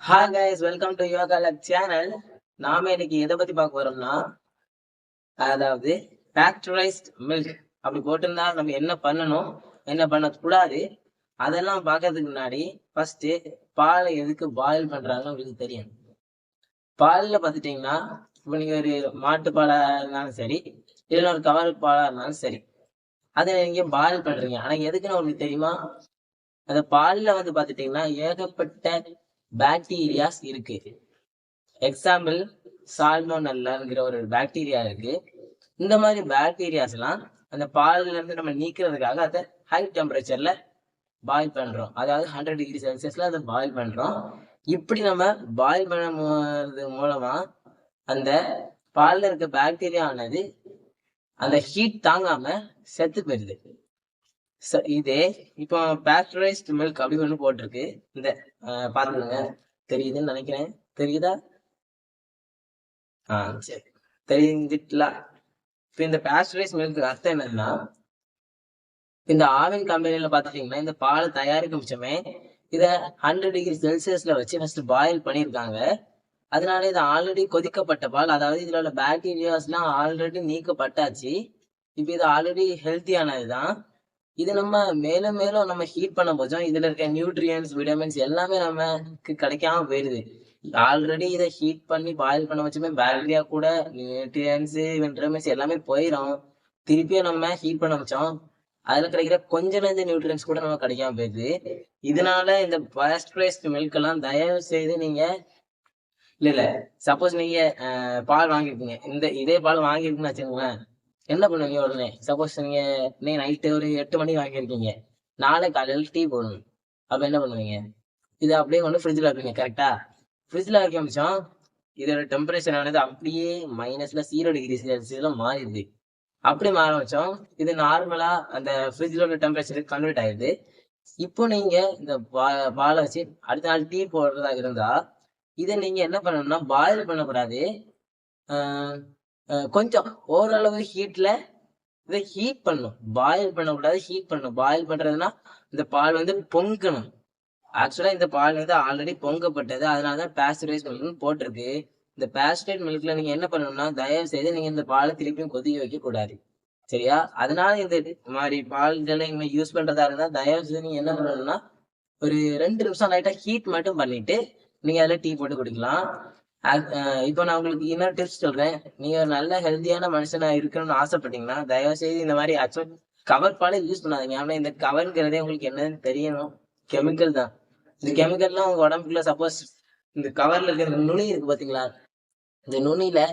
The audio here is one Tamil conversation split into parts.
Hi guys, welcome to yoga luck channel. நாம இன்னைக்கு எதை பத்தி பார்க்க போறோம்னா, அதாவது பேக்டரைஸ்ட் மில்க் அப்படி போட்டிருந்தா நம்ம என்ன பண்ணணும், என்ன பண்ணக்கூடாது, அதெல்லாம் பார்க்கறதுக்கு முன்னாடி ஃபர்ஸ்ட் பாலை எதுக்கு பாயில் பண்றாங்கன்னு உங்களுக்கு தெரியும். பாலில் பார்த்துட்டீங்கன்னா, இப்போ நீங்க ஒரு மாட்டு பாலா இருந்தாலும் சரி, இல்லை ஒரு கவர் பாலா இருந்தாலும் சரி, அதை நீங்க பாயில் பண்றீங்க. ஆனா எதுக்குன்னு உங்களுக்கு தெரியுமா? அந்த பாலில் வந்து பார்த்துட்டீங்கன்னா ஏகப்பட்ட பாக்டீரியாஸ் இருக்கு. எக்ஸாம்பிள் சால்மோனெல்லாங்கிற ஒரு பாக்டீரியா இருக்கு. இந்த மாதிரி பாக்டீரியாஸ் எல்லாம் அந்த பால்ல இருந்து நம்ம நீக்கிறதுக்காக அதை ஹை டெம்பரேச்சர்ல பாயில் பண்றோம். அதாவது 100°C அதை பாயில் பண்றோம். இப்படி நம்ம பாயில் பண்ணுறது மூலமா அந்த பால்ல இருக்க பாக்டீரியா ஆனது அந்த ஹீட் தாங்காம செத்து போயிருது. இதே இப்போ பேஸ்டரைஸ்ட் மில்க் அப்படி ஒன்று போட்டிருக்கு. இந்த பாத்துக்கோங்க, தெரியுதுன்னு நினைக்கிறேன். தெரியுதா? சரி, தெரிஞ்சிட்டலாம். இப்போ இந்த பேஸ்டரைஸ் மில்க் அர்த்தம் என்னன்னா, இந்த ஆவின் கம்பெனில பாத்துட்டீங்கன்னா இந்த பாலை தயாரிக்கும் பட்சமே இதை 100°C வச்சு ஃபர்ஸ்ட் பாயில் பண்ணியிருக்காங்க. அதனால இது ஆல்ரெடி கொதிக்கப்பட்ட பால், அதாவது இதுல உள்ள பாக்டீரியாஸ்லாம் ஆல்ரெடி நீக்கப்பட்டாச்சு. இப்போ இது ஆல்ரெடி ஹெல்த்தியானதுதான். இது நம்ம மேலும் மேலும் நம்ம ஹீட் பண்ண போச்சோம், இதுல இருக்க நியூட்ரியன்ஸ், விட்டமின்ஸ் எல்லாமே நமக்கு கிடைக்காம போயிருது. ஆல்ரெடி இதை ஹீட் பண்ணி பாயில் பண்ண வச்சுமே பாக்டீரியா கூட நியூட்ரியன்ஸ், விட்டமின்ஸ் எல்லாமே போயிடும். திருப்பியும் நம்ம ஹீட் பண்ண வச்சோம், அதுல கிடைக்கிற கொஞ்சம் நெஞ்ச நியூட்ரியன்ஸ் கூட நம்ம கிடைக்காம போயிருது. இதனால இந்த பாஸ்டரைஸ்ட் மில்க் எல்லாம் தயவு செய்து நீங்க இல்ல சப்போஸ் நீங்க பால் வாங்கிருக்கீங்க, இதே பால் வாங்கிருக்குன்னு வச்சுக்கோங்களேன், என்ன பண்ணுவீங்க? உடனே சப்போஸ் நீங்க நைட்டு ஒரு 8 மணிக்கு வாங்கியிருக்கீங்க, நாளை காலையில் டீ போடணும். அப்ப என்ன பண்ணுவீங்க? இதை அப்படியே கொண்டு ஃப்ரிட்ஜில் வைப்பீங்க. கரெக்டா? ஃப்ரிட்ஜில் வைக்க ஆரம்பிச்சோம், இதோட டெம்பரேச்சர் ஆனது அப்படியே -0°C மாறிடுது. அப்படி மாற வச்சோம், இது நார்மலா அந்த ஃப்ரிட்ஜில் உள்ள டெம்பரேச்சருக்கு கன்வெர்ட் ஆயிடுது. இப்போ நீங்க இந்த பாலை வச்சு அடுத்த நாள் டீ போடுறதா இருந்தா, இதை நீங்க என்ன பண்ணணும்னா பாயில் பண்ணக்கூடாது. கொஞ்சம் ஓரளவு ஹீட்ல இதை ஹீட் பண்ணும். பாயில் பண்ணக்கூடாது, ஹீட் பண்ணும். பாயில் பண்றதுன்னா இந்த பால் வந்து பொங்கணும். ஆக்சுவலா இந்த பால் வந்து ஆல்ரெடி பொங்கப்பட்டது, அதனாலதான் பேஸ்டரைஸ் மில்க்னு போட்டிருக்கு. இந்த பேஸ்டரைஸ் மில்க்ல நீங்க என்ன பண்ணணும்னா, தயவு செய்து நீங்க இந்த பாலை திருப்பியும் கொதிக்க வைக்க கூடாது. சரியா? அதனால இந்த மாதிரி பால்களை நீங்க யூஸ் பண்றதா இருந்தா தயவு செய்து நீங்க என்ன பண்ணணும்னா, ஒரு 2 நிமிஷம் லைட்டா ஹீட் மட்டும் பண்ணிட்டு நீங்க அதுல டீ போட்டு குடிக்கலாம். இப்போ நான் உங்களுக்கு இன்னொரு டிப்ஸ் சொல்றேன். நீங்க ஒரு நல்ல ஹெல்த்தியான மனுஷனா இருக்கணும்னு ஆசைப்பட்டீங்கன்னா தயவு செய்து இந்த மாதிரி ஆக்சுவல் கவர் பாலை யூஸ் பண்ணாதீங்க. ஆனா இந்த கவர்ங்கிறதே உங்களுக்கு என்னன்னு தெரியணும், கெமிக்கல் தான். இந்த கெமிக்கல்லாம் உங்க உடம்புக்குள்ள சப்போஸ் இந்த கவர்ல இருக்கிற நுனி இருக்கு பாத்தீங்களா, இந்த நுனியில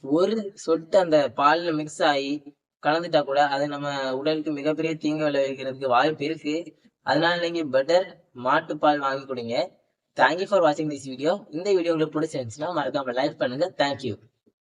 ஒரு சொட்டு அந்த பால்ல மிக்ஸ் ஆகி கலந்துட்டா கூட அது நம்ம உடலுக்கு மிகப்பெரிய தீங்கு விளைவிக்கிறதுக்கு வாய்ப்பு இருக்கு. அதனால நீங்க பெட்டர் மாட்டுப்பால் வாங்கி கொடுங்க. தேங்க்யூ ஃபார் வாட்சிங் திஸ் வீடியோ. இந்த வீடியோ உங்களுக்கு பிடிச்சிருந்துச்சுன்னா மறக்காம லைக் பண்ணுங்க. தேங்க்யூ.